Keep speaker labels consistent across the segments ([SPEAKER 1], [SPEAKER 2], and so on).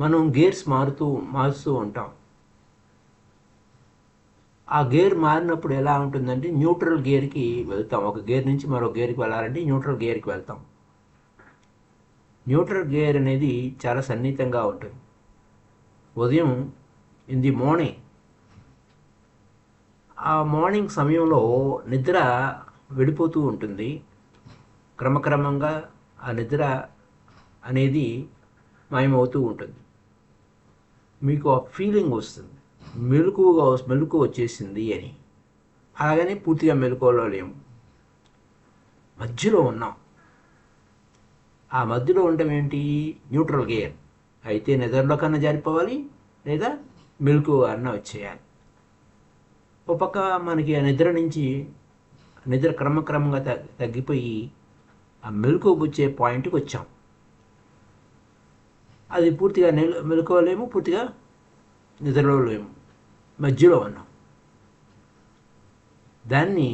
[SPEAKER 1] మనం గేర్స్ మారుస్తూ ఉంటాం. ఆ గేర్ మారినప్పుడు ఎలా ఉంటుందంటే న్యూట్రల్ గేర్కి వెళ్తాం. ఒక గేర్ నుంచి మరో గేర్కి వెళ్ళాలంటే న్యూట్రల్ గేర్కి వెళ్తాం. న్యూట్రల్ గేర్ అనేది చాలా సన్నిహితంగా ఉంటుంది. ఉదయం ఇన్ ది మార్నింగ్, ఆ మార్నింగ్ సమయంలో నిద్ర వెళ్ళిపోతూ ఉంటుంది. క్రమక్రమంగా ఆ నిద్ర అనేది మాయమవుతూ ఉంటుంది. మీకు ఆ ఫీలింగ్ వస్తుంది, మెలకు వచ్చేసింది అని. అలాగని పూర్తిగా మెలకువలో లేము, మధ్యలో ఉన్నాం. ఆ మధ్యలో ఉండటం ఏంటి? Neutral gear. అయితే నిద్రలో కన్నా జారిపోవాలి, లేదా మెలకు అన్నా వచ్చేయాలి. ఒక పక్క మనకి ఆ నిద్ర క్రమక్రమంగా తగ్గిపోయి ఆ మెలకు వచ్చే పాయింట్కి వచ్చాం. అది పూర్తిగా మెలుకోలేము, పూర్తిగా నిద్రలో లేము, మధ్యలో ఉన్నాం. దాన్ని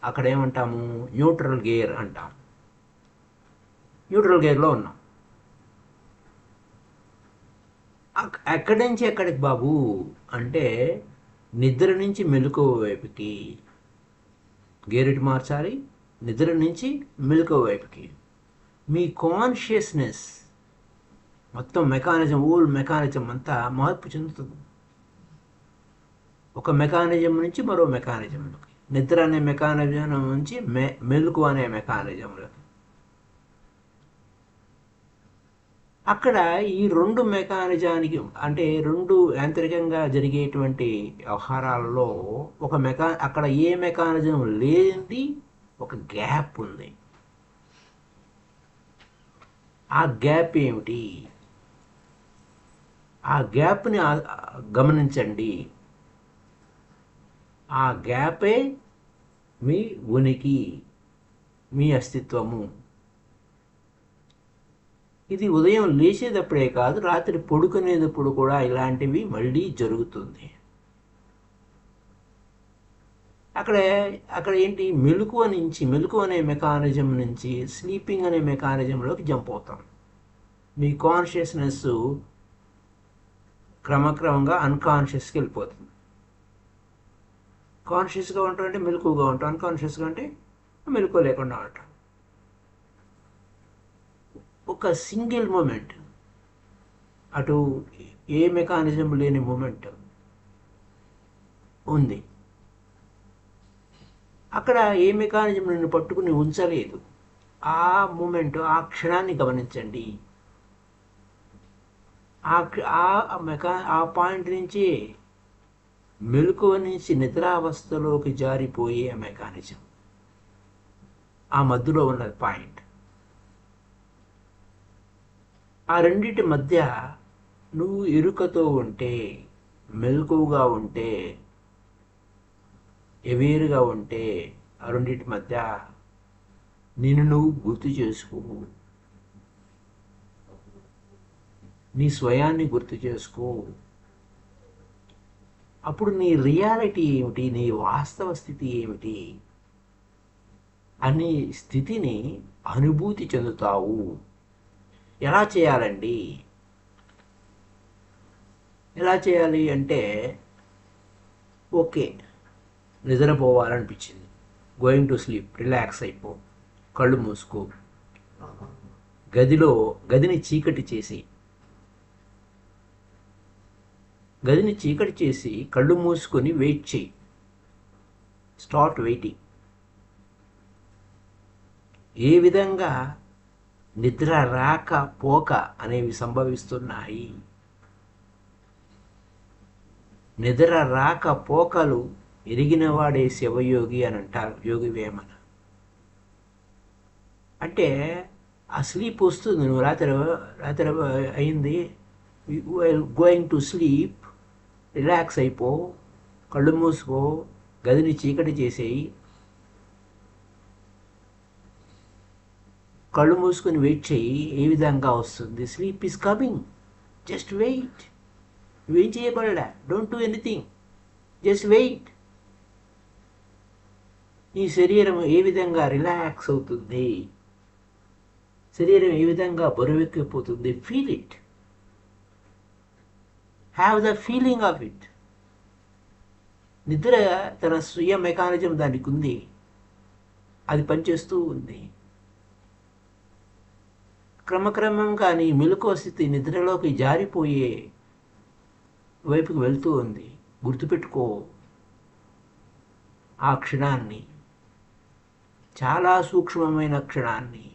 [SPEAKER 1] అక్కడ ఏమంటాము? న్యూట్రల్ గేర్ అంటాం. న్యూట్రల్ గేర్లో ఉన్నాం. ఎక్కడి నుంచి ఎక్కడికి బాబు అంటే నిద్ర నుంచి మెలకువ వైపుకి గేరెట్ మార్చాలి. నిద్ర నుంచి మెలకువ వైపుకి మీ కాన్షియస్నెస్ మొత్తం ఓల్ మెకానిజం అంతా మార్పు చెందుతుంది. ఒక మెకానిజం నుంచి మరో మెకానిజంలోకి, నిద్ర అనే మెకానిజం నుంచి మెలకు అనే మెకానిజంలోకి. అక్కడ ఈ రెండు మెకానిజానికి అంటే రెండు యాంత్రికంగా జరిగేటువంటి వ్యవహారాలలో అక్కడ ఏ మెకానిజం లేనిది ఒక గ్యాప్ ఉంది. ఆ గ్యాప్ ఏమిటి? ఆ గ్యాప్ని గమనించండి. ఆ గ్యాపే మీ ఉనికి, మీ అస్తిత్వము. ఇది ఉదయం లేచేటప్పుడే కాదు, రాత్రి పడుకునేటప్పుడు కూడా ఇలాంటివి మళ్ళీ జరుగుతుంది. అక్కడ ఏంటి? మెలకు అనే మెకానిజం నుంచి స్లీపింగ్ అనే మెకానిజంలోకి జంప్ అవుతాం. మీ కాన్షియస్నెస్ క్రమక్రమంగా అన్కాన్షియస్కి వెళ్ళిపోతుంది. కాన్షియస్గా ఉంటాం అంటే మెలకుగా ఉంటాం, అన్కాన్షియస్గా అంటే మెలకు లేకుండా ఉంటాం. ఒక సింగిల్ మూమెంట్, అటు ఏ మెకానిజం లేని మూమెంట్ ఉంది. అక్కడ ఏ మెకానిజం నిన్ను పట్టుకుని ఉంచలేదు. ఆ మూమెంట్, ఆ క్షణాన్ని గమనించండి. ఆ పాయింట్ నుంచి మెలకువ నుంచి నిద్రావస్థలోకి జారిపోయే మెకానిజం, ఆ మధ్యలో ఉన్న పాయింట్. ఆ రెండింటి మధ్య నువ్వు ఎరుకతో ఉంటే, మెలకువగా ఉంటే, ఎవేరుగా ఉంటే, ఆ రెండింటి మధ్య నిన్ను నువ్వు గుర్తు చేసుకో, నీ స్వయాన్ని గుర్తు చేసుకో. అప్పుడు నీ రియాలిటీ ఏమిటి, నీ వాస్తవ స్థితి ఏమిటి అనే స్థితిని అనుభూతి చెందుతావు. ఎలా చేయాలండి? ఎలా చేయాలి అంటే, ఓకే, నిద్రపోవాలనిపించింది, గోయింగ్ టు స్లీప్, రిలాక్స్ అయిపో, కళ్ళు మూసుకో, గదిని చీకటి చేసి కళ్ళు మూసుకొని వెయిట్ చేయి. Start waiting. ఏ విధంగా నిద్ర రాక పోక అనేవి సంభవిస్తున్నాయి. నిద్ర రాక పోకలు ఎరిగినవాడే శివయోగి అని అంటారు యోగి వేమన. అంటే ఆ స్లీప్ వస్తుంది, నువ్వు రాత్రి అయింది, గోయింగ్ టు స్లీప్, రిలాక్స్ అయిపో, కళ్ళు మూసుకో, గదిని చీకటి చేసేయి, కళ్ళు మూసుకొని వెయిట్ చేయి. ఏ విధంగా వస్తుంది? Sleep is coming, just wait. నువ్వేం చేయబడలే, don't do anything, just wait. ఈ శరీరం ఏ విధంగా రిలాక్స్ అవుతుంది, శరీరం ఏ విధంగా బరువెక్కిపోతుంది, feel it. Have the feeling of it. నిద్ర తన స్వీయ మెకానిజం దానికి ఉంది, అది పనిచేస్తూ ఉంది. క్రమక్రమంగా నీ మెలకువ స్థితి నిద్రలోకి జారిపోయే వైపుకి వెళ్తూ ఉంది. గుర్తుపెట్టుకో ఆ క్షణాన్ని, చాలా సూక్ష్మమైన క్షణాన్ని,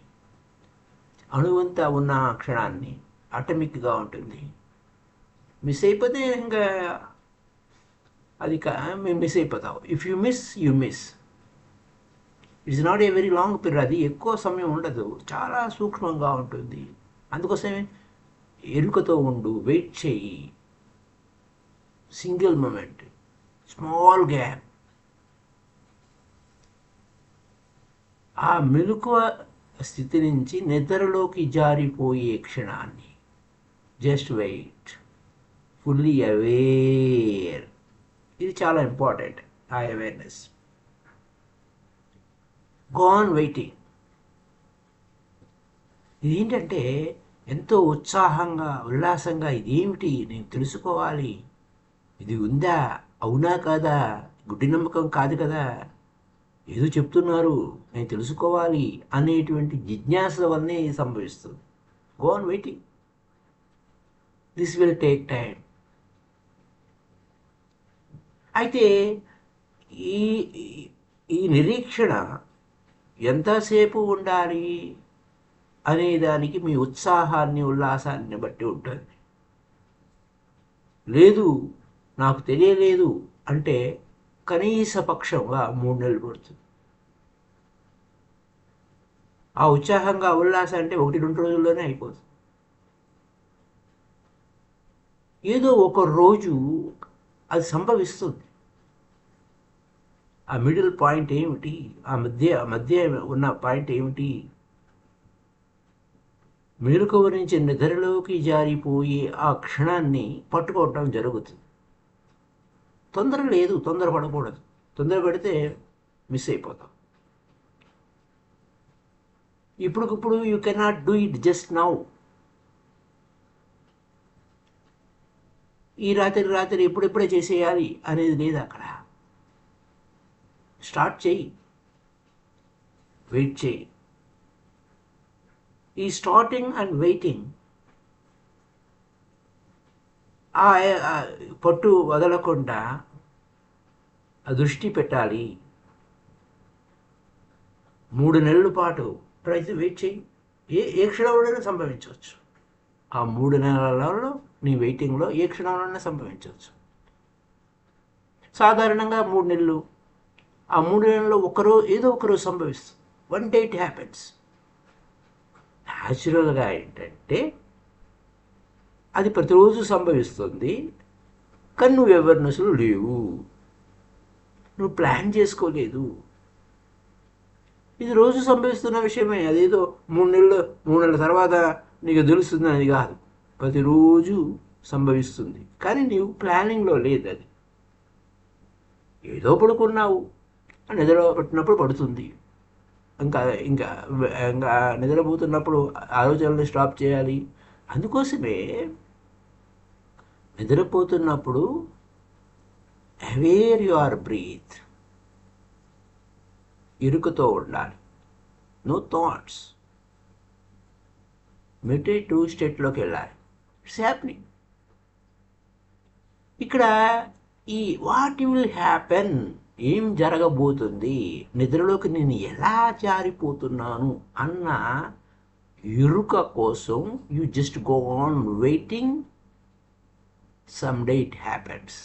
[SPEAKER 1] అణువంతా ఉన్న ఆ క్షణాన్ని. ఆటమిక్గా ఉంటుంది. మిస్ అయిపోతే ఇంకా అది మిస్ అయిపోతావు. If you miss you miss. It's not a very long period. అది ఎక్కువ సమయం ఉండదు, చాలా సూక్ష్మంగా ఉంటుంది. అందుకోసమే ఎరుకతో ఉండు, వెయిట్ చెయ్యి. Single moment, small gap. ఆ మెలకువ స్థితి నుంచి నిద్రలోకి జారిపోయే క్షణాన్ని జస్ట్ వెయిట్, ఫుల్లీ అవేర్. ఇది చాలా ఇంపార్టెంట్, ఆ అవేర్నెస్. Go on waiting. ఇదేంటంటే ఎంతో ఉత్సాహంగా, ఉల్లాసంగా, ఇదేమిటి నేను తెలుసుకోవాలి, ఇది ఉందా, అవునా కాదా, గుడ్డి నమ్మకం కాదు కదా, ఏదో చెప్తున్నారు నేను తెలుసుకోవాలి అనేటువంటి జిజ్ఞాస వల్లనే సంభవిస్తుంది. Go on waiting. This will take time. అయితే ఈ ఈ నిరీక్షణ ఎంతసేపు ఉండాలి అనే దానికి మీ ఉత్సాహాన్ని, ఉల్లాసాన్ని బట్టి ఉంటుంది. లేదు నాకు తెలియలేదు అంటే కనీస పక్షంగా 3 నెలలు పడుతుంది. ఆ ఉత్సాహంగా, ఉల్లాసం అంటే 1-2 రోజుల్లోనే అయిపోతుంది. ఏదో ఒక రోజు అది సంభవిస్తుంది. ఆ మిడిల్ పాయింట్ ఏమిటి, ఆ మధ్య ఉన్న పాయింట్ ఏమిటి? మెలకువ నుంచి నిద్రలోకి జారిపోయే ఆ క్షణాన్ని పట్టుకోవటం జరుగుతుంది. తొందర లేదు, తొందరపడకూడదు. తొందర పెడితే మిస్ అయిపోతాం. ఇప్పుడుకిప్పుడు you cannot do it just now. ఈ రాత్రి ఎప్పుడెప్పుడే చేసేయాలి అనేది లేదు అక్కడ. స్టార్ట్ చేయి, వెయిట్ చేయి. ఈ స్టార్టింగ్ అండ్ వెయిటింగ్, ఆ పట్టు వదలకుండా ఆ దృష్టి పెట్టాలి. 3 నెలల పాటు ప్రతి వెయిట్ చేయి. ఏ క్షణంలోనే సంభవించవచ్చు. ఆ 3 నెలలలో నీ వెయిటింగ్లో ఏ క్షణంలోనే సంభవించవచ్చు. సాధారణంగా 3 నెలలు, ఆ 3 నెలల్లో ఏదో ఒకరోజు సంభవిస్తుంది. One day it happens. న్యాచురల్గా ఏంటంటే అది ప్రతిరోజు సంభవిస్తుంది, కానీ నువ్వు అవేర్నెస్లో లేవు, నువ్వు ప్లాన్ చేసుకోలేదు. ఇది రోజు సంభవిస్తున్న విషయమే. అదేదో 3 నెలల తర్వాత నీకు తెలుస్తుంది అని కాదు. ప్రతిరోజు సంభవిస్తుంది, కానీ నీవు ప్లానింగ్లో లేదు. అది ఏదో పడుకున్నావు, నిద్ర పట్టినప్పుడు పడుతుంది. ఇంకా ఇంకా ఇంకా నిద్రపోతున్నప్పుడు ఆలోచనలు స్టాప్ చేయాలి. అందుకోసమే నిద్రపోతున్నప్పుడు అవేర్ యువర్ బ్రీత్, ఇరుకుతో ఉండాలి. No thoughts. మెడిటేటివ్ స్టేట్లోకి వెళ్ళాలి. It's happening. ఇక్కడ ఈ వాట్ విల్ హ్యాపెన్, ఏం జరగబోతుంది, నిద్రలోకి నేను ఎలా జారిపోతున్నాను అన్న ఎరుక కోసం you just go on waiting. Some day it happens.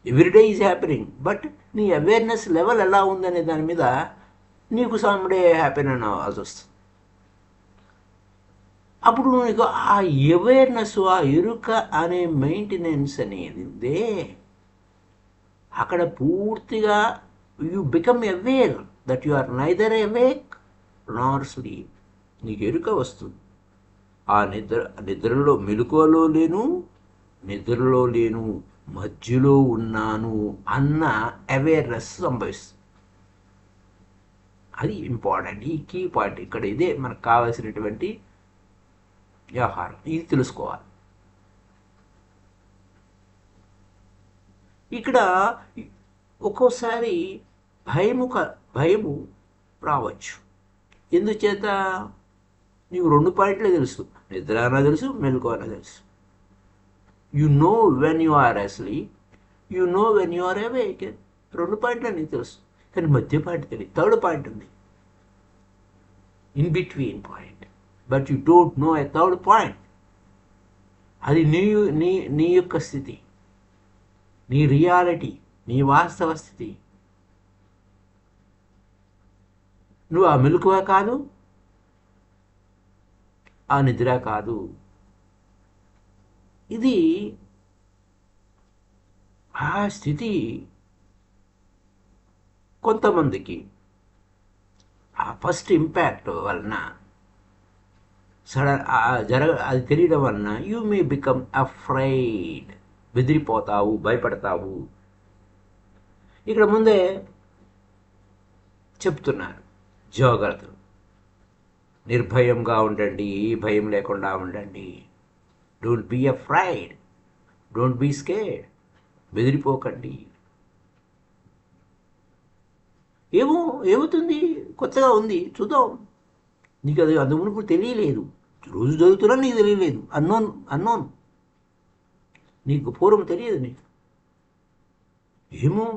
[SPEAKER 1] Every day is happening. But నీ అవేర్నెస్ లెవెల్ ఎలా ఉందనే దాని మీద నీకు సమ్ డే హ్యాపెన్ అని అవ్వాల్సి వస్తుంది. అప్పుడు నీకు ఆ అవేర్నెస్, ఆ ఎరుక అనే మెయింటెనెన్స్ అనేది ఉందే, అక్కడ పూర్తిగా you become aware that you are neither awake nor sleep. నీకు ఎరుక వస్తుంది. ఆ నిద్రలో, మెలకువలో లేను, నిద్రలో లేను, మధ్యలో ఉన్నాను అన్న అవేర్నెస్ సంభవిస్తుంది. అది ఇంపార్టెంట్. ఈ కీ పాయింట్ ఇక్కడ. ఇదే మనకు కావాల్సినటువంటి వ్యవహారం. ఇది తెలుసుకోవాలి. ఇక్కడ ఒక్కోసారి భయము రావచ్చు. ఎందుచేత నీకు 2 పాయింట్లే తెలుసు, నిద్ర అన్నా తెలుసు, మెలకువ అన్నా తెలుసు. You know when you are asleep, you know when you are awake. 2 పాయింట్లు నీకు తెలుసు, కానీ మధ్య పాయింట్ తెలియదు. 3rd పాయింట్ ఉంది, in between point, but you don't know a 3rd point. అది నీ యొక్క స్థితి, నీ రియాలిటీ, నీ వాస్తవ స్థితి. నువ్వు ఆ మెలకువ కాదు, ఆ నిద్ర కాదు. ఇది ఆ స్థితి కొంతమందికి ఆ ఫస్ట్ ఇంపాక్ట్ వలన అది తెలియడం వలన యూ మే బికమ్ అఫ్రైడ్, బెదిరిపోతావు, భయపడతావు. ఇక్కడ ముందే చెప్తున్నారు జాగ్రత్తలు, నిర్భయంగా ఉండండి, భయం లేకుండా ఉండండి. Don't be afraid, don't be scared, బెదిరిపోకండి. ఏమవుతుంది, కొత్తగా ఉంది, చూద్దాం. నీకు అది అంతకుమునుపు తెలియలేదు, రోజు చదువుతున్నా నీకు తెలియలేదు, అన్నోన్ నీకు పూర్వం తెలియదు. నీకు ఏమో,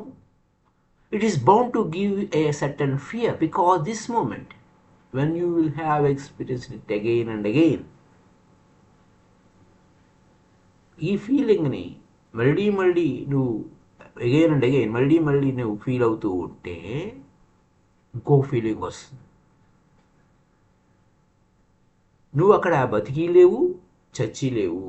[SPEAKER 1] it is bound to give a certain fear, because this moment when you will have experienced it again and again, ఈ ఫీలింగ్ని మళ్ళీ నువ్వు అగైన్ అండ్ అగైన్ మళ్ళీ నువ్వు ఫీల్ అవుతూ ఉంటే ఇంకో ఫీలింగ్ వస్తుంది. నువ్వు అక్కడ బతికి లేవు, చచ్చి లేవు.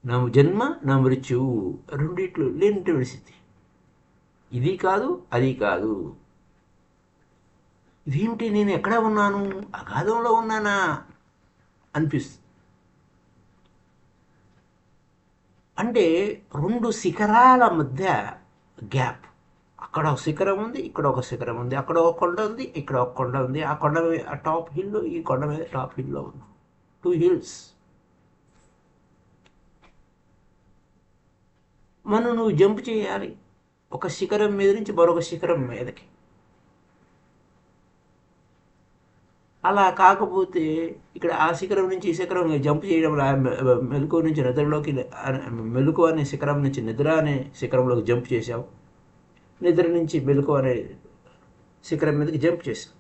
[SPEAKER 1] నా జన్మ నా మృత్యువు రెండిట్లు లేనటువంటి స్థితి. ఇది కాదు, అది కాదు. ఇదేమిటి, నేను ఎక్కడ ఉన్నాను, అగాధంలో ఉన్నానా అనిపిస్తుంది. అంటే 2 శిఖరాల మధ్య గ్యాప్. అక్కడ ఒక శిఖరం ఉంది, ఇక్కడ ఒక శిఖరం ఉంది, అక్కడ ఒక కొండ ఉంది, ఇక్కడ ఒక కొండ ఉంది. ఆ కొండ మీద టాప్ హిల్, ఈ కొండ మీద టాప్ హిల్లో ఉన్నాం. 2 hills. నువ్వు జంప్ చేయాలి ఒక శిఖరం మీద నుంచి మరొక శిఖరం మీదకి. అలా కాకపోతే ఇక్కడ ఆ శిఖరం నుంచి ఈ శిఖరం జంప్ చేయడం, మెలకువ నుంచి నిద్రలోకి, మెలకువ అనే శిఖరం నుంచి నిద్ర అనే శిఖరంలోకి జంప్ చేసావు, నిద్ర నుంచి మెలకువ అనే శిఖరం మీదకి జంప్ చేసావు.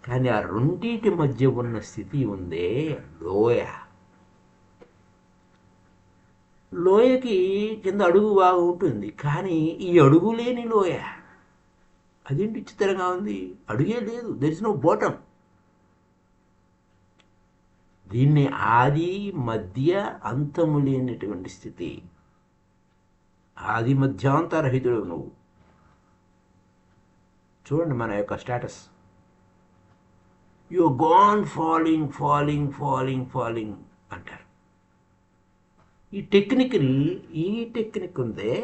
[SPEAKER 1] కానీ ఆ రెండింటి మధ్య ఉన్న స్థితి ఉందే లోయ. లోయకి కింద అడుగు బాగా ఉంటుంది, కానీ ఈ అడుగు లేని లోయ. అదేంటి విచిత్రంగా ఉంది, అడుగే లేదు, దెర్ ఇస్ నో బాటమ్. దీన్ని ఆది మధ్య అంతము లేనటువంటి స్థితి. ఆది మధ్యాంతరహితుడు నువ్వు. చూడండి మన యొక్క status. You gone falling falling falling falling అంటారు. ఈ టెక్నిక్ ఉందే,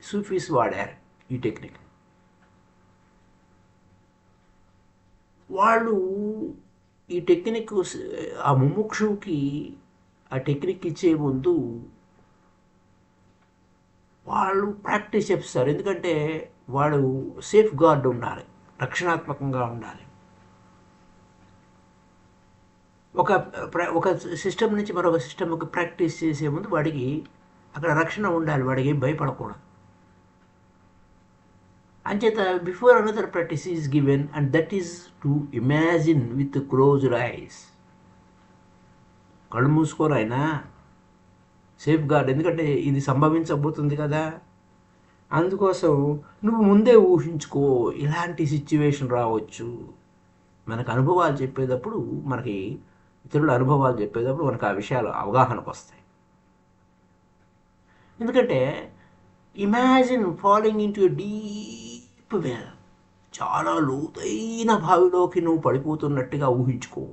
[SPEAKER 1] సూఫీస్ వాడారు ఈ టెక్నిక్. వాళ్ళు ఈ టెక్నిక్ ఆ ముముక్షువుకి ఆ టెక్నిక్ ఇచ్చే ముందు వాళ్ళు ప్రాక్టీస్ చేస్తారు. ఎందుకంటే వాడు సేఫ్ గార్డ్ ఉండాలి, రక్షణాత్మకంగా ఉండాలి. ఒక సిస్టమ్ నుంచి మరొక సిస్టమ్కి ప్రాక్టీస్ చేసే ముందు వాడికి అక్కడ రక్షణ ఉండాలి, వాడికి ఏం భయపడకూడదు. అంచేత before another practice is given, and that is to imagine with closed ice. కళ్ళు మూసుకోరు ఆయన, సేఫ్ గార్డ్. ఎందుకంటే ఇది సంభవించబోతుంది కదా, అందుకోసం నువ్వు ముందే ఊహించుకో ఇలాంటి సిచ్యువేషన్ రావచ్చు. మనకు అనుభవాలు చెప్పేటప్పుడు, మనకి ఇతరుల అనుభవాలు చెప్పేటప్పుడు మనకు ఆ విషయాలు అవగాహనకు వస్తాయి. ఎందుకంటే imagine falling into deep well, చాలా లోతైన బావిలోకి నువ్వు పడిపోతున్నట్టుగా ఊహించుకో.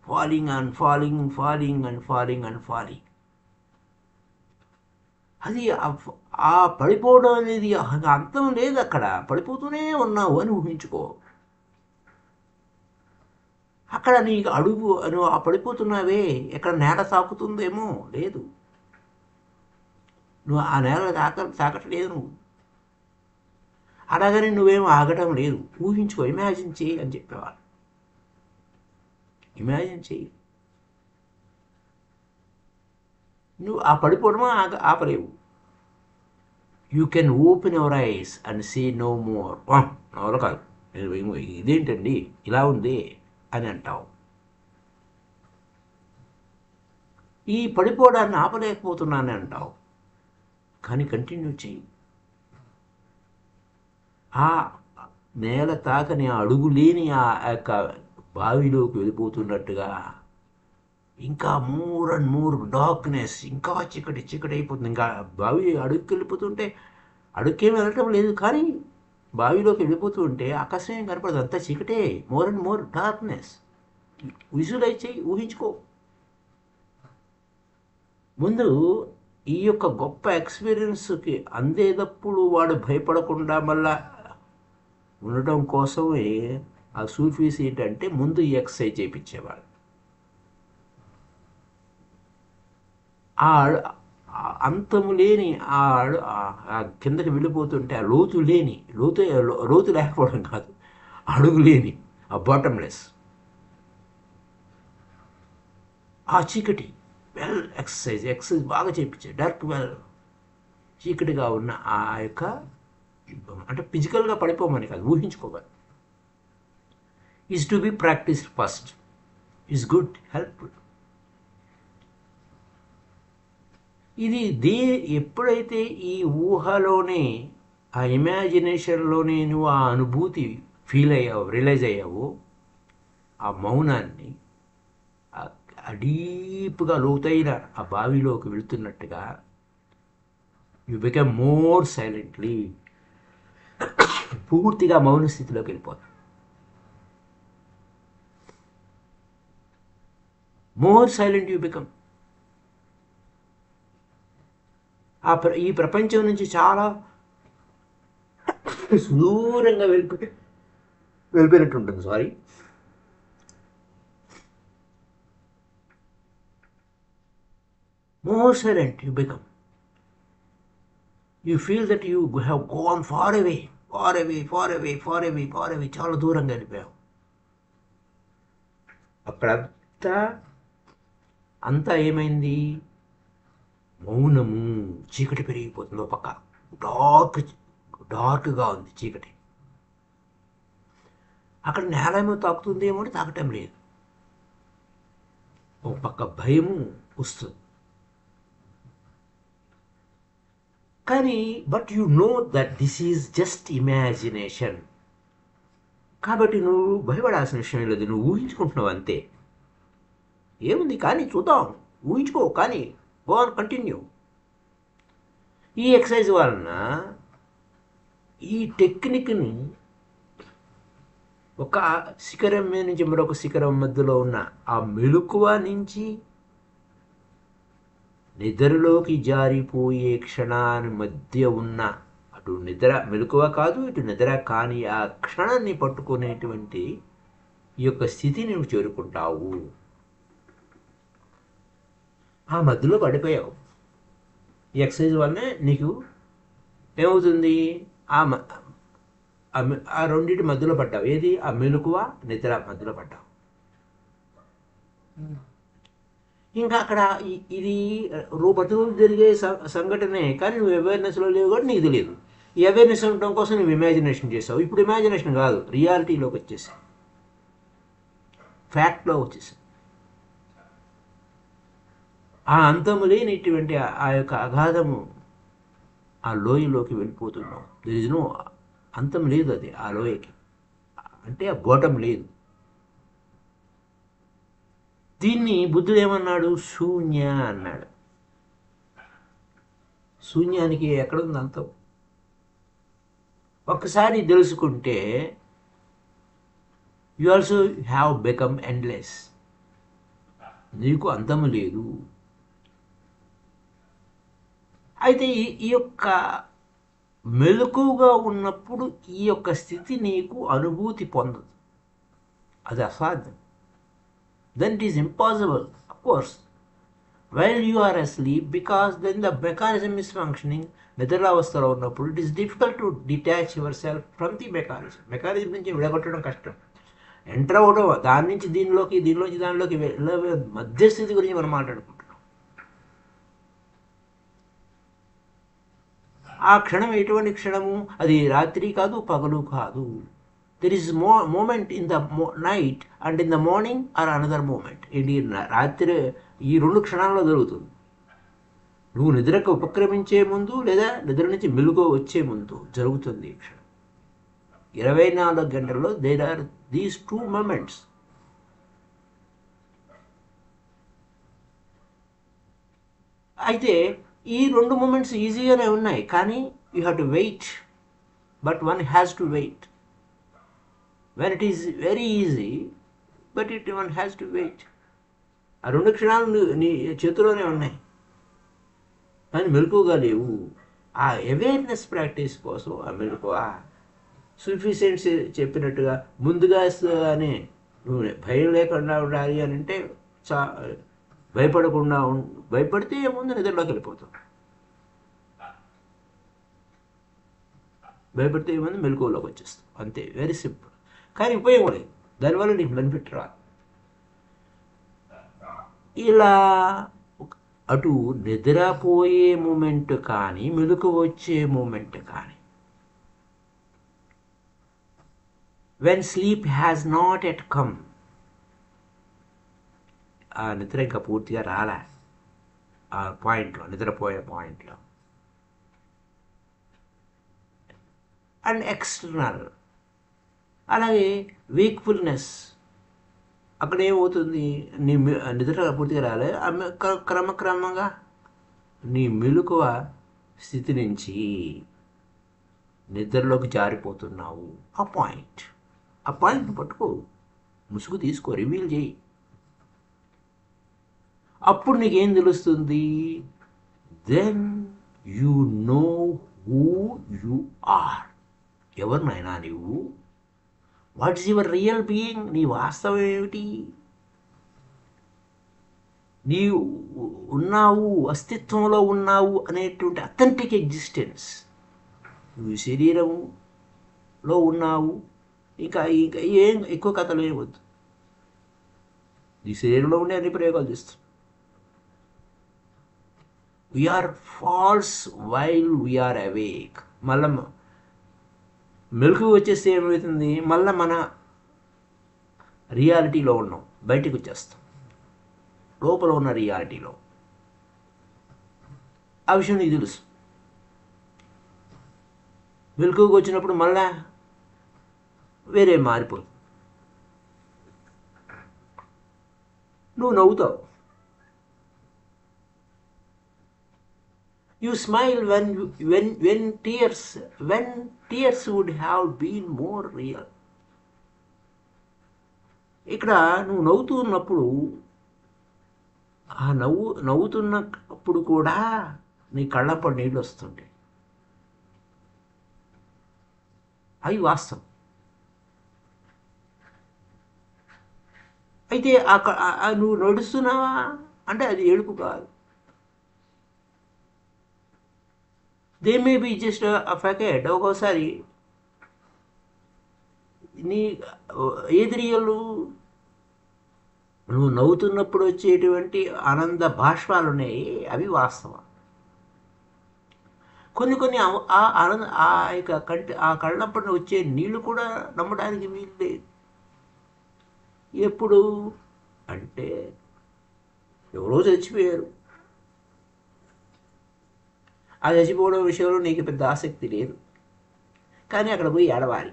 [SPEAKER 1] Falling and falling, falling and falling and falling. అది ఆ పడిపోవడం అనేది అంతం లేదు, అక్కడ పడిపోతూనే ఉన్నావు అని ఊహించుకో. అక్కడ నీకు అడుగు నువ్వు ఆ పడిపోతున్నావే, ఎక్కడ నేల తాకుతుందేమో, లేదు, నువ్వు ఆ నేల తాకట్లేదు నువ్వు. అలాగని నువ్వేం ఆగటం లేదు. ఊహించుకో, ఇమాజిన్ చేయి అని చెప్పేవాళ్ళు. ఇమాజిన్ చేయి. నువ్వు ఆ పడిపోవడమా ఆపలేవు. You can open your eyes and see no more. నా వల్ల కాదు, ఇదేంటండి ఇలా ఉంది అని అంటావు. ఈ పడిపోవడాన్ని ఆపలేకపోతున్నానని అంటావు. కానీ కంటిన్యూ చేయి. ఆ నేల తాకని ఆ అడుగు లేని ఆ యొక్క బావిలోకి వెళ్ళిపోతున్నట్టుగా ఇంకా మోర్ అండ్ మోర్ డార్క్నెస్, ఇంకా చీకటి అయిపోతుంది. ఇంకా బావి అడుగుకి వెళ్ళిపోతుంటే, అడుగుకేం వెళ్ళటం లేదు, కానీ బావిలోకి వెళ్ళిపోతూ ఉంటే ఆకాశం ఏం కనపడదు, అంతా చీకటే. More and more darkness. Visualize చేయి, ఊహించుకో. ముందు ఈ యొక్క గొప్ప ఎక్స్పీరియన్స్కి అందేటప్పుడు వాడు భయపడకుండా మళ్ళా ఉండటం కోసమే ఆ సూఫీస్ ఏంటంటే ముందు ఈ ఎక్సర్సైజ్ చేయించేవాడు. ఆ అంతము లేని ఆ కిందకి వెళ్ళిపోతుంటే ఆ లోతు లేకపోవడం కాదు, అడుగు లేని ఆ బాటమ్లెస్, ఆ చీకటి ఎక్సర్సైజ్ బాగా చేయించాడు. డార్క్ చీకటిగా ఉన్న ఆ యొక్క, అంటే ఫిజికల్గా పడిపోమని కాదు, ఊహించుకోవాలి. Is to be practised first, is good, helpful. ఇది ఎప్పుడైతే ఈ ఊహలోనే, ఆ ఇమాజినేషన్లోనే నువ్వు ఆ అనుభూతి ఫీల్ అయ్యావు, రియలైజ్ అయ్యావు, ఆ మౌనాన్ని, ఆ డీప్గా లోతైన ఆ బావిలోకి వెళుతున్నట్టుగా, యు బికమ్ మోర్ సైలెంట్లీ, పూర్తిగా మౌన స్థితిలోకి వెళ్ళిపోతావు. More silent you become. ఈ ప్రపంచం నుంచి చాలా దూరంగా వెళ్ళిపోయినట్టు ఉంటుంది. Sorry. More silent you become. You feel that you have gone far away, చాలా దూరంగా వెళ్ళిపోయావు. అంతా ఏమైంది? మౌనము, చీకటి పెరిగిపోతుంది. ఒక పక్క డార్క్గా ఉంది చీకటి. అక్కడ నేల ఏమో తాకుతుందేమో అని తాకటం లేదు. ఒక పక్క భయము వస్తుంది. కానీ but you know that this is just imagination. కాబట్టి నువ్వు భయపడాల్సిన విషయం లేదు, నువ్వు ఊహించుకుంటున్నావు అంతే. ఏముంది కానీ చూద్దాం, ఊహించుకో, కానీ గో ఆన్, కంటిన్యూ. ఈ ఎక్సర్సైజ్ వలన ఈ టెక్నిక్ని ఒక శిఖరం మీద నుంచి మరొక శిఖరం మధ్యలో ఉన్న ఆ మెలకువ నుంచి నిద్రలోకి జారిపోయే క్షణాన్ని మధ్య ఉన్న, అటు నిద్ర మెలకువ కాదు, ఇటు నిద్ర కాని ఆ క్షణాన్ని పట్టుకునేటువంటి ఈ యొక్క స్థితిని నువ్వు చేరుకుంటావు. ఆ మధ్యలో పడిపోయావు. ఈ ఎక్సర్సైజ్ వల్లనే నీకు ఏమవుతుంది? ఆ రెండింటి మధ్యలో పడ్డావు. ఏది? ఆ మెలకువ, నిద్ర మధ్యలో పడ్డావు. ఇంకా అక్కడ ఇది ప్రతిరోజు జరిగే సంఘటనే, కానీ నువ్వు అవేర్నెస్లో లేవు కూడా నీకు తెలియదు. ఈ అవేర్నెస్ ఉండటం కోసం నువ్వు ఇమాజినేషన్ చేసావు. ఇప్పుడు ఇమాజినేషన్ కాదు, రియాలిటీలోకి వచ్చేసావు, ఫ్యాక్ట్లో వచ్చేసావు. ఆ అంతము లేనిటువంటి ఆ యొక్క అగాధము, ఆ లోయలోకి వెళ్ళిపోతున్నావు. దెర్ ఇస్ నో అంతం లేదు, అది ఆ లోయకి, అంటే ఆ బాటం లేదు. దీన్ని బుద్ధుడు ఏమన్నాడు? శూన్య అన్నాడు. శూన్యానికి ఎక్కడుంది అంతం? ఒక్కసారి తెలుసుకుంటే you also have become endless. నీకు అంతము లేదు. అయితే ఈ యొక్క మెలకువగా ఉన్నప్పుడు ఈ యొక్క స్థితి నీకు అనుభూతి పొందదు, అది అసాధ్యం. then it is impossible, of course, while you are asleep, because then the mechanism is functioning. నిద్రావస్థలో ఉన్నప్పుడు it is difficult to detach your self from the mechanism నుంచి విడగొట్టడం కష్టం. ఎంటర్ అవ్వడం, దాని నుంచి దీనిలోంచి దానిలోకి మధ్యస్థితి గురించి మనం మాట్లాడుకుంటున్నాం. ఆ క్షణం ఎటువంటి క్షణము, అది రాత్రి కాదు, పగలు కాదు. There is moment in the night and in the morning are another moment. ఇది రాత్రి ఈ 2 క్షణాల్లో జరుగుతుంది. నువ్వు నిద్రకు ఉపక్రమించే ముందు లేదా నిద్ర నుంచి మెలుగు వచ్చే ముందు జరుగుతుంది ఈ క్షణం. 24 గంటల్లో దేర్ ఆర్ దీస్ 2 మూమెంట్స్. అయితే ఈ 2 మూమెంట్స్ ఈజీగానే ఉన్నాయి, కానీ you have to wait. But one has to wait. When it is very easy, but one has to wait. ఆ 2 క్షణాలు నీ చేతిలోనే ఉన్నాయి, కానీ మెలకువగా లేవు. ఆ అవేర్నెస్ ప్రాక్టీస్ కోసం ఆ మెలకువ సఫిషియెంట్స్ చెప్పినట్టుగా ముందుగానే నువ్వు భయం లేకుండా ఉండాలి అని అంటే భయపడితే ముందు నిద్రలోకి వెళ్ళిపోతాం. భయపడితే ముందు మెలకువలోకి వచ్చేస్తాం, అంతే. Very simple. కానీ ఉపయోగం లేదు, దానివల్ల నీకు బెనిఫిట్ రాదు. ఇలా అటు నిద్రపోయే మూమెంట్ కానీ మెలకు వచ్చే మూమెంట్ కానీ, when sleep has not at come, ఆ నిద్ర ఇంకా పూర్తిగా రాలే ఆ పాయింట్లో, నిద్రపోయే పాయింట్లో. అండ్ ఎక్స్టర్నల్, అలాగే వీక్ఫుల్నెస్. అక్కడ ఏమవుతుంది, నీ నిద్ర పూర్తిగా రాలే, క్రమక్రమంగా నీ మెలకువ స్థితి నుంచి నిద్రలోకి జారిపోతున్నావు. ఆ పాయింట్ పట్టుకో, ముసుగు తీసుకో, రివీల్ చేయి. అప్పుడు నీకేం తెలుస్తుంది, then you know who you are. ఎవరినైనా నువ్వు, what is your real being, నీ వాస్తవం ఏమిటి, నీవు ఉన్నావు, అస్తిత్వంలో ఉన్నావు అనేటువంటి అథెంటిక్ ఎగ్జిస్టెన్స్. నువ్వు శరీరంలో ఉన్నావు, ఇంకా ఏం ఎక్కువ కథలు ఏమొద్దు. నీ శరీరంలో ఉండే అన్ని ప్రయోగాలు చేస్తాం. We are false while we are awake. మళ్ళా మెలకు వచ్చేస్తే ఏమవుతుంది, మళ్ళీ మన రియాలిటీలో ఉన్నాం, బయటికి వచ్చేస్తాం, లోపల ఉన్న రియాలిటీలో. ఆ విషయం నీకు తెలుసు. మెలకువకు వచ్చినప్పుడు మళ్ళా వేరే మారిపోతుంది. నువ్వు నవ్వుతావు. You smile when tears would have been more real. ఇక్కడ నువ్వు నవ్వుతూ ఉన్నప్పుడు, ఆ నవ్వుతున్నప్పుడు కూడా నీ కళ్ళప్పుడు నీళ్ళు వస్తుంటాయి. అవి వాస్తవం. అయితే నువ్వు నడుస్తున్నావా అంటే అది ఏడుపు కాదు. They may be just fake it. ఒక్కోసారి నీ ఏది రియల్, నువ్వు నవ్వుతున్నప్పుడు వచ్చేటువంటి ఆనంద బాష్పాలు ఉన్నాయి, అవి వాస్తవం. కొన్ని ఆనంద ఆ కళ్ళప్పుడు వచ్చే నీళ్లు కూడా నమ్మడానికి వీలు లేదు. ఎప్పుడు అంటే ఎవరో చచ్చిపోయారు, ఆ చచ్చిపోవడం విషయంలో నీకు పెద్ద ఆసక్తి లేదు, కానీ అక్కడ పోయి ఏడవాలి.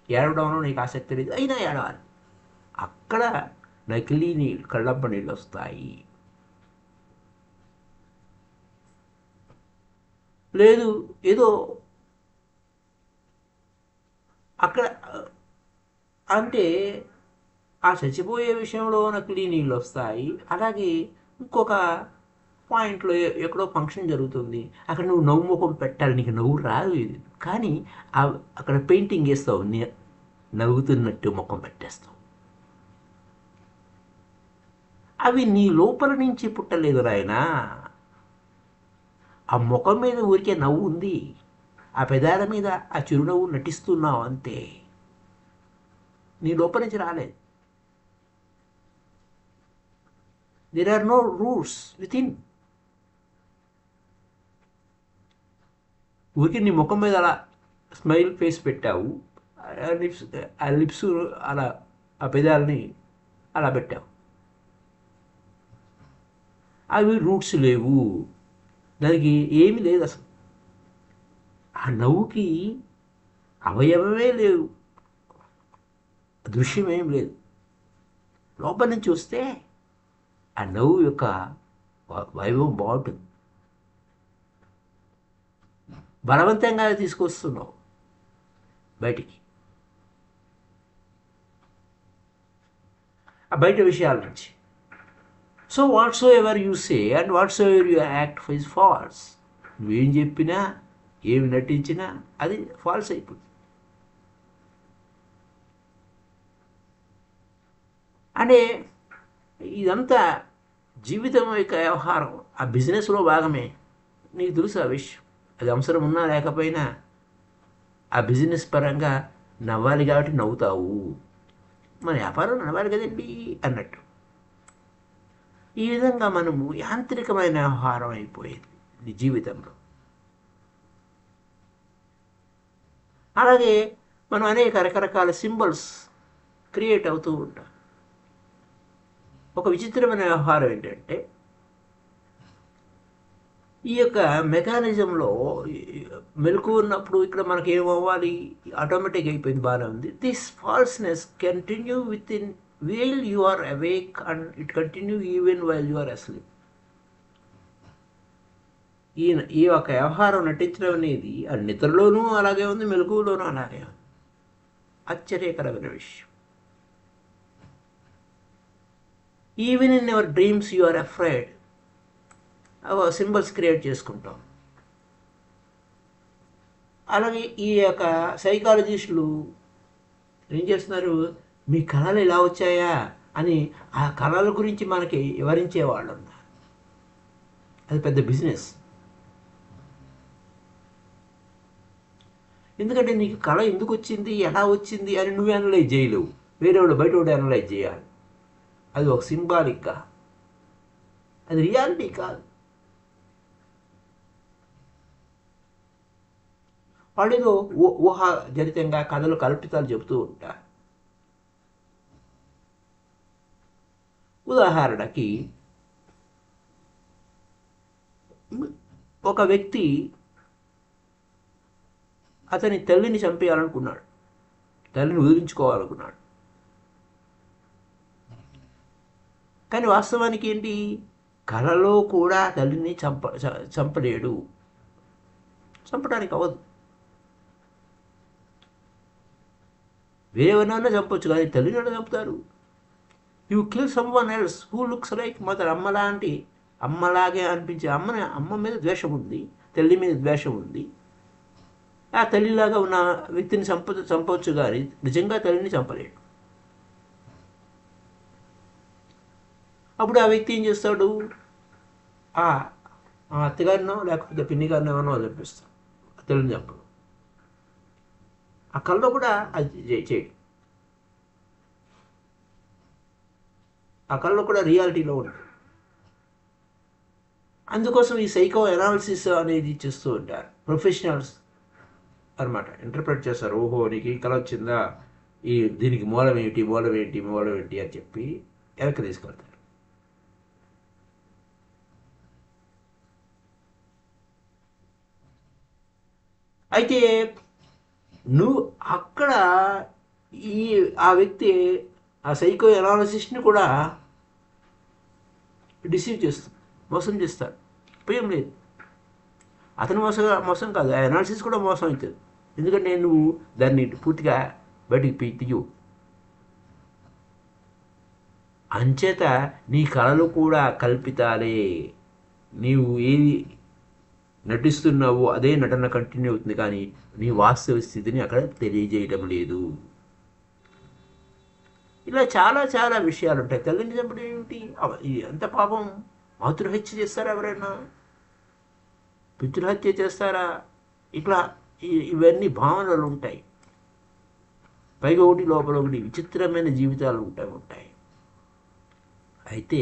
[SPEAKER 1] ఏడవడంలో నీకు ఆసక్తి లేదు, అయినా ఏడవాలి. అక్కడ నకిలీ నీళ్ళు, కళ్ళప్ప నీళ్ళు వస్తాయి. లేదు ఏదో అక్కడ అంటే ఆ చచ్చిపోయే విషయంలో నకిలీ నీళ్ళు వస్తాయి. అలాగే ఇంకొక పాయింట్లో ఎక్కడో ఫంక్షన్ జరుగుతుంది, అక్కడ నువ్వు నవ్వు ముఖం పెట్టాలి, నీకు నవ్వు రాదు ఇది, కానీ అక్కడ పెయింటింగ్ వేస్తావు, నవ్వుతున్నట్టు ముఖం పెట్టేస్తావు. అవి నీ లోపల నుంచి పుట్టలేదు నాయనా. ఆ ముఖం మీద ఊరికే నవ్వు ఉంది, ఆ పెదాల మీద ఆ చిరునవ్వు నటిస్తున్నావు అంతే, నీ లోపల నుంచి రాలేదు. There are no roots within. ఊరికి నీ ముఖం మీద అలా స్మైల్ ఫేస్ పెట్టావు, ఆ లిప్స్ అలా, ఆ పెదాలని అలా పెట్టావు, అవి రూట్స్ లేవు, దానికి ఏమీ లేదు అసలు. ఆ నవ్వుకి అవయవమే లేవు, దృశ్యమేం లేదు. లోపల నుంచి వస్తే ఆ నవ్వు యొక్క వైభవం బాగుంటుంది. బలవంతంగా తీసుకొస్తున్నావు బయటికి, ఆ బయట విషయాల నుంచి. So what's ever you say and what's ever you act is false. నువ్వేం చెప్పినా ఏమి నటించినా అది ఫాల్స్ అయిపోతుంది. అంటే ఇదంతా జీవితం యొక్క వ్యవహారం, ఆ బిజినెస్లో భాగమే. నీకు తెలుసు ఆ విషయం. అది అవసరం ఉన్నా లేకపోయినా ఆ బిజినెస్ పరంగా నవ్వాలి కాబట్టి నవ్వుతావు. మన వ్యాపారం నడవాలి కదండి అన్నట్టు. ఈ విధంగా మనము యాంత్రికమైన వ్యవహారం అయిపోయింది జీవితంలో. అలాగే మనం అనేక రకరకాల సింబల్స్ క్రియేట్ అవుతూ ఉంటాం. ఒక విచిత్రమైన వ్యవహారం ఏంటంటే, ఈ యొక్క మెకానిజంలో మెలకు ఉన్నప్పుడు ఇక్కడ మనకి ఏమవ్వాలి, ఆటోమేటిక్ అయిపోయింది, బాగానే ఉంది. This falseness continue within while you are awake and it continue even while you are asleep. ఈ ఒక వ్యవహారం నటించడం అనేది అది నిద్రలోనూ అలాగే ఉంది, మెలకువలోనూ అలాగే ఉంది. ఆశ్చర్యకరమైన విషయం. Even in your dreams you are afraid. Symbols create చేసుకుంటాం. అలాగే ఈ యొక్క సైకాలజిస్టులు ఏం చేస్తున్నారు, మీ కళలు ఇలా వచ్చాయా అని ఆ కళల గురించి మనకి వివరించేవాళ్ళు ఉన్నారు. అది పెద్ద బిజినెస్. ఎందుకంటే నీకు కళ ఎందుకు వచ్చింది, ఎలా వచ్చింది అని నువ్వు అనలైజ్ చేయలేవు, వేరేవాడు బయట అనలైజ్ చేయాలి. అది ఒక సింబాలిక్గా, అది రియాలిటీ కాదు. వాళ్ళు ఏదో ఊహాజనితంగా కథలు కల్పితాలు చెబుతూ ఉంటారు. ఉదాహరణకి ఒక వ్యక్తి అతని తల్లిని చంపేయాలనుకున్నాడు, తల్లిని వదిలించుకోవాలనుకున్నాడు. కానీ వాస్తవానికి ఏంటి, కళలో కూడా తల్లిని చంపలేడు, చంపడానికి అవ్వదు. వేరెవరినైనా చంపొచ్చు కానీ తల్లిని ఎలా చంపుతారు? You kill someone else who looks like mother. అమ్మలాగే అనిపించే అమ్మ మీద ద్వేషం ఉంది, తల్లి మీద ద్వేషం ఉంది. ఆ తల్లిలాగా ఉన్న వ్యక్తిని చంపవచ్చు కానీ నిజంగా తల్లిని చంపలేడు. అప్పుడు ఆ వ్యక్తి ఏం చేస్తాడు, ఆ అత్తగారినో లేకపోతే పిన్ని గారినో ఏమన్నా చంపిస్తాడు, తల్లిని చంపడు. ఆ కళ్ళలో కూడా అది చేయడు, ఆ కళ్ళలో కూడా రియాలిటీలో ఉంటుంది. అందుకోసం ఈ సైకో అనాలిసిస్ అనేది చేస్తూ ఉంటారు ప్రొఫెషనల్స్ అనమాట. ఇంటర్ప్రెట్ చేస్తారు, ఓహో నీకు ఈ కళ వచ్చిందా, దీనికి మూలం ఏంటి అని చెప్పి వెనక్కి తీసుకెళ్తారు. అయితే నువ్వు అక్కడ ఆ వ్యక్తి ఆ సైకో అనాలిసిస్ని కూడా డిసీవ్ చేస్తుంది, మోసం చేస్తాడు. ఉపయోగం లేదు. అతను మోసం కాదు, ఆ అనాలిసిస్ కూడా మోసం అవుతుంది. ఎందుకంటే నువ్వు దాన్ని పూర్తిగా బయటికి తీయవు. అంచేత నీ కళలు కూడా కల్పితాలే. నీవు ఏది నటిస్తున్నావో అదే నటన కంటిన్యూ అవుతుంది, కానీ నీ వాస్తవ స్థితిని అక్కడ తెలియజేయటం లేదు. ఇలా చాలా చాలా విషయాలు ఉంటాయి. తల్లిని చంపడం ఏమిటి? ఎంత పాపం. మాతృహత్య చేస్తారా ఎవరైనా? పితృహత్య చేస్తారా? ఇట్లా ఇవన్నీ భావనలు ఉంటాయి. పైగా ఒకటి లోపల ఒకటి విచిత్రమైన జీవితాలు ఉంటాయి. అయితే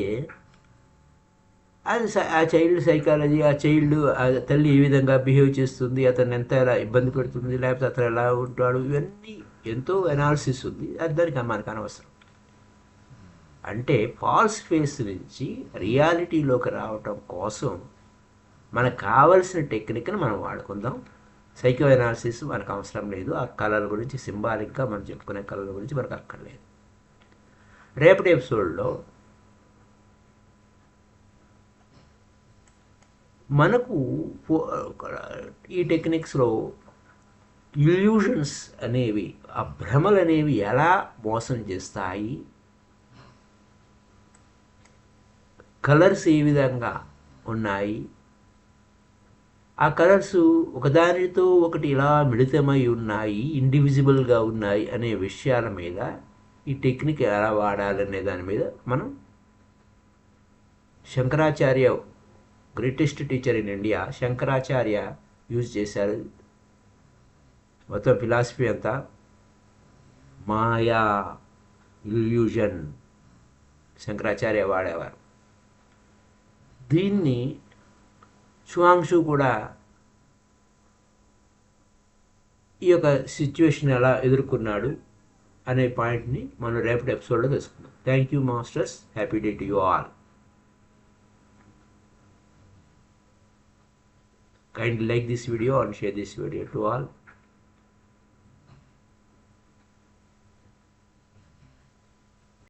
[SPEAKER 1] అది ఆ చైల్డ్ సైకాలజీ, ఆ చైల్డ్ ఆ తల్లి ఏ విధంగా బిహేవ్ చేస్తుంది, అతను ఎంత ఎలా ఇబ్బంది పెడుతుంది, లేకపోతే అతను ఎలా ఉంటాడు, ఇవన్నీ ఎంతో అనాలిసిస్ ఉంది. అది దానికి మనకు అనవసరం. అంటే ఫాల్స్ ఫేస్ నుంచి రియాలిటీలోకి రావటం కోసం మనకు కావలసిన టెక్నిక్ని మనం వాడుకుందాం. సైకో అనాలిసిస్ మనకు అవసరం లేదు. ఆ కళల గురించి సింబాలిక్గా మనం చెప్పుకునే కళల గురించి మనకు అక్కర్లేదు. రేపటి ఎపిసోడ్లో మనకు ఈ టెక్నిక్స్లో ఇల్యూషన్స్ అనేవి, ఆ భ్రమలు అనేవి ఎలా మోసం చేస్తాయి, కలర్స్ ఏ విధంగా ఉన్నాయి, ఆ కలర్స్ ఒకదానితో ఒకటి ఇలా మిళితమై ఉన్నాయి, ఇండివిజిబుల్గా ఉన్నాయి అనే విషయాల మీద, ఈ టెక్నిక్ ఎలా వాడాలనే దాని మీద మనం Shankaracharya, greatest teacher in India Shankaracharya use చేశారు. మొత్తం ఫిలాసఫీ అంతా మాయా, ఇల్యూజన్ శంకరాచార్య వాడేవారు. దీన్ని షువాంగ్షు కూడా ఈ యొక్క సిచ్యువేషన్ ఎలా ఎదుర్కొన్నాడు అనే పాయింట్ని మనం రేపటి ఎపిసోడ్లో తెలుసుకుందాం. Thank you masters. Happy day to you all. Kindly like this video and share this video to all.